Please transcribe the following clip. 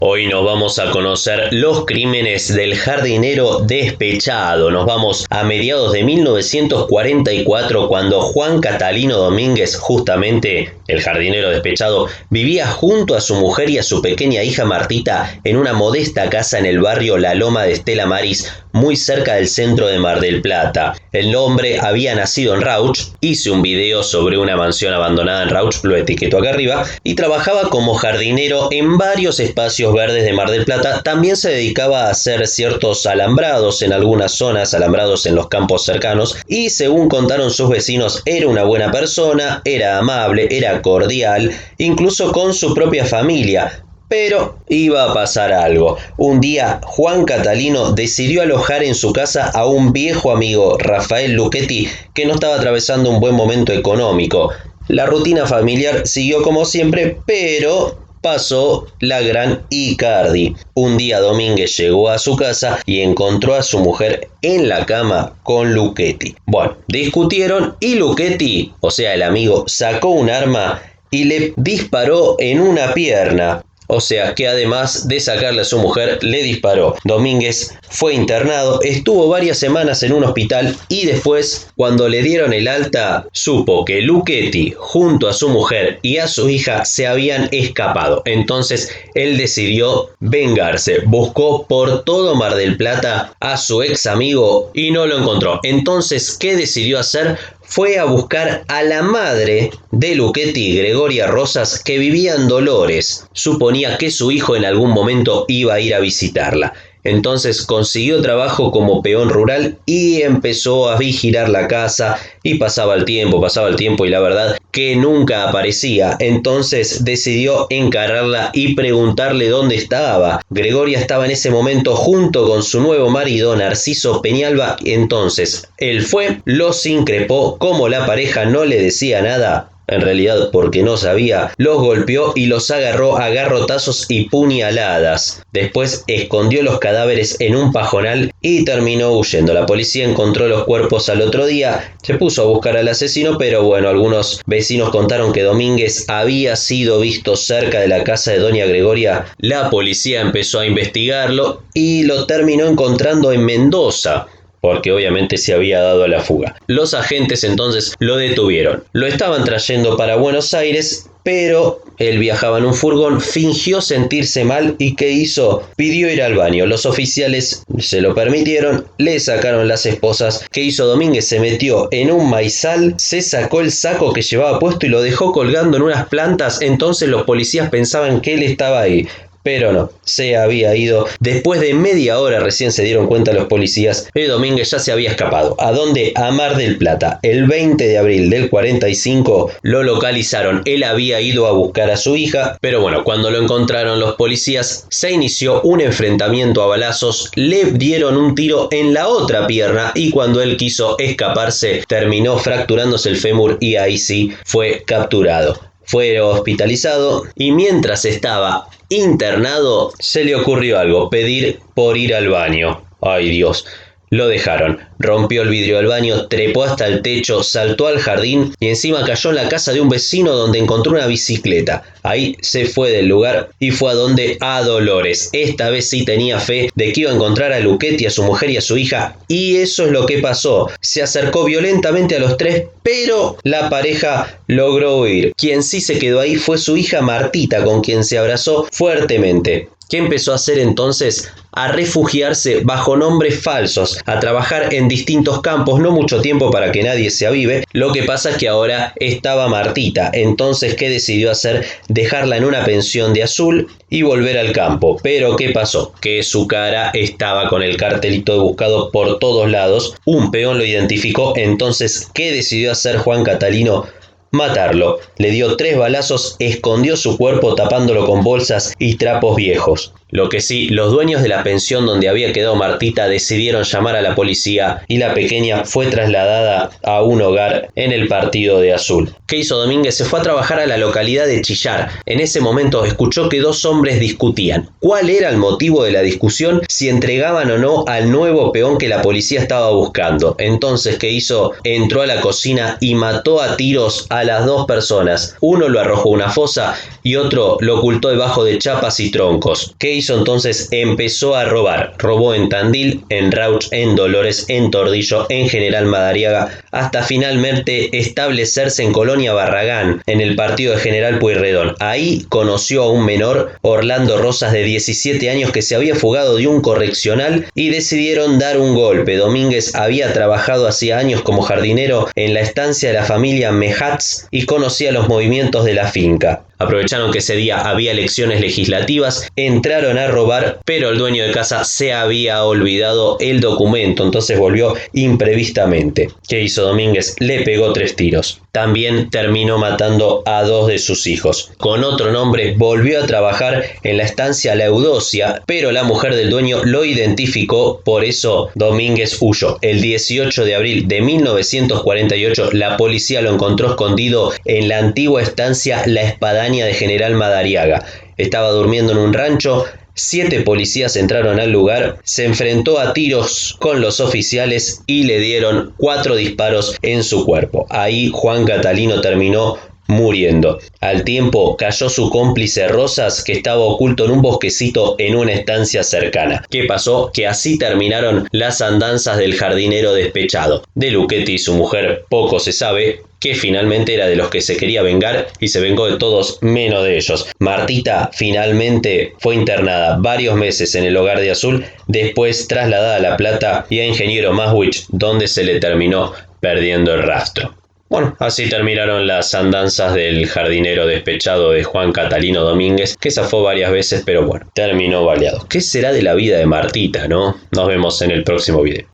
Hoy nos vamos a conocer los crímenes del jardinero despechado. Nos vamos a mediados de 1944 cuando Juan Catalino Domínguez, justamente el jardinero despechado, vivía junto a su mujer y a su pequeña hija Martita en una modesta casa en el barrio La Loma de Estela Maris, muy cerca del centro de Mar del Plata. El hombre había nacido en Rauch, hice un video sobre una mansión abandonada en Rauch, lo etiqueto acá arriba, y trabajaba como jardinero en varios espacios verdes de Mar del Plata. También se dedicaba a hacer ciertos alambrados en algunas zonas, alambrados en los campos cercanos, y según contaron sus vecinos, era una buena persona, era amable, era cordial, incluso con su propia familia. Pero iba a pasar algo. Un día, Juan Catalino decidió alojar en su casa a un viejo amigo, Rafael Luchetti, que no estaba atravesando un buen momento económico. La rutina familiar siguió como siempre, pero pasó la gran Icardi. Un día Domínguez llegó a su casa y encontró a su mujer en la cama con Luchetti. Bueno, discutieron y Luchetti, o sea el amigo, sacó un arma y le disparó en una pierna. O sea que además de sacarle a su mujer, le disparó. Domínguez fue internado, estuvo varias semanas en un hospital y después, cuando le dieron el alta, supo que Luchetti, junto a su mujer y a su hija, se habían escapado. Entonces él decidió vengarse. Buscó por todo Mar del Plata a su ex amigo y no lo encontró. Entonces, ¿qué decidió hacer? Fue a buscar a la madre de Luchetti, Gregoria Rosas, que vivía en Dolores. Suponía que su hijo en algún momento iba a ir a visitarla. Entonces consiguió trabajo como peón rural y empezó a vigilar la casa y pasaba el tiempo y la verdad que nunca aparecía. Entonces decidió encararla y preguntarle dónde estaba. Gregoria estaba en ese momento junto con su nuevo marido Narciso Peñalba. Entonces él fue, los increpó, como la pareja no le decía nada, en realidad porque no sabía, los golpeó y los agarró a garrotazos y puñaladas. Después escondió los cadáveres en un pajonal y terminó huyendo. La policía encontró los cuerpos al otro día, se puso a buscar al asesino, pero bueno, algunos vecinos contaron que Domínguez había sido visto cerca de la casa de doña Gregoria. La policía empezó a investigarlo y lo terminó encontrando en Mendoza, porque obviamente se había dado a la fuga. Los agentes entonces lo detuvieron. Lo estaban trayendo para Buenos Aires, pero él viajaba en un furgón, fingió sentirse mal y ¿qué hizo? Pidió ir al baño. Los oficiales se lo permitieron, le sacaron las esposas. ¿Qué hizo Domínguez? Se metió en un maizal, se sacó el saco que llevaba puesto y lo dejó colgando en unas plantas. Entonces los policías pensaban que él estaba ahí. Pero no, se había ido. Después de media hora recién se dieron cuenta los policías que Domínguez ya se había escapado. ¿A dónde? A Mar del Plata. El 20 de abril del 45 lo localizaron. Él había ido a buscar a su hija, pero bueno, cuando lo encontraron los policías se inició un enfrentamiento a balazos, le dieron un tiro en la otra pierna y cuando él quiso escaparse terminó fracturándose el fémur y ahí sí fue capturado. Fue hospitalizado y mientras estaba internado se le ocurrió algo, pedir por ir al baño. ¡Ay Dios! Lo dejaron, rompió el vidrio del baño, trepó hasta el techo, saltó al jardín y encima cayó en la casa de un vecino donde encontró una bicicleta. Ahí se fue del lugar y fue a donde, a Dolores. Esta vez sí tenía fe de que iba a encontrar a Luchetti, a su mujer y a su hija, y eso es lo que pasó. Se acercó violentamente a los tres, pero la pareja logró huir. Quien sí se quedó ahí fue su hija Martita, con quien se abrazó fuertemente. ¿Qué empezó a hacer entonces? A refugiarse bajo nombres falsos, a trabajar en distintos campos, no mucho tiempo para que nadie se avive. Lo que pasa es que ahora estaba Martita, entonces ¿qué decidió hacer? Dejarla en una pensión de Azul y volver al campo. Pero ¿qué pasó? Que su cara estaba con el cartelito de buscado por todos lados. Un peón lo identificó, entonces ¿qué decidió hacer Juan Catalino? Matarlo. Le dio 3 balazos, escondió su cuerpo tapándolo con bolsas y trapos viejos. Lo que sí, los dueños de la pensión donde había quedado Martita decidieron llamar a la policía y la pequeña fue trasladada a un hogar en el partido de Azul. ¿Qué hizo Domínguez? Se fue a trabajar a la localidad de Chillar. En ese momento escuchó que 2 hombres discutían. ¿Cuál era el motivo de la discusión? Si entregaban o no al nuevo peón que la policía estaba buscando. Entonces, ¿qué hizo? Entró a la cocina y mató a tiros al las dos personas. Uno lo arrojó a una fosa y otro lo ocultó debajo de chapas y troncos. ¿Qué hizo entonces? Empezó a robar. Robó en Tandil, en Rauch, en Dolores, en Tordillo, en General Madariaga, hasta finalmente establecerse en Colonia Barragán, en el partido de General Pueyrredón. Ahí conoció a un menor, Orlando Rosas, de 17 años, que se había fugado de un correccional, y decidieron dar un golpe. Domínguez había trabajado hacía años como jardinero en la estancia de la familia Mejats y conocía los movimientos de la finca. Aprovecharon que ese día había elecciones legislativas, entraron a robar, pero el dueño de casa se había olvidado el documento, entonces volvió imprevistamente. ¿Qué hizo Domínguez? Le pegó 3 tiros. También terminó matando a 2 de sus hijos. Con otro nombre volvió a trabajar en la estancia La Eudocia, pero la mujer del dueño lo identificó, por eso Domínguez huyó. El 18 de abril de 1948 la policía lo encontró escondido en la antigua estancia La Espadaña de General Madariaga. Estaba durmiendo en un rancho. 7 policías entraron al lugar, se enfrentó a tiros con los oficiales y le dieron 4 disparos en su cuerpo. Ahí Juan Catalino terminó muriendo. Al tiempo cayó su cómplice Rosas, que estaba oculto en un bosquecito en una estancia cercana. ¿Qué pasó? Que así terminaron las andanzas del jardinero despechado. De Luchetti y su mujer poco se sabe, que finalmente era de los que se quería vengar y se vengó de todos menos de ellos. Martita finalmente fue internada varios meses en el Hogar de Azul, después trasladada a La Plata y a Ingeniero Maswich, donde se le terminó perdiendo el rastro. Bueno, así terminaron las andanzas del jardinero despechado de Juan Catalino Domínguez, que zafó varias veces, pero bueno, terminó baleado. ¿Qué será de la vida de Martita, no? Nos vemos en el próximo video.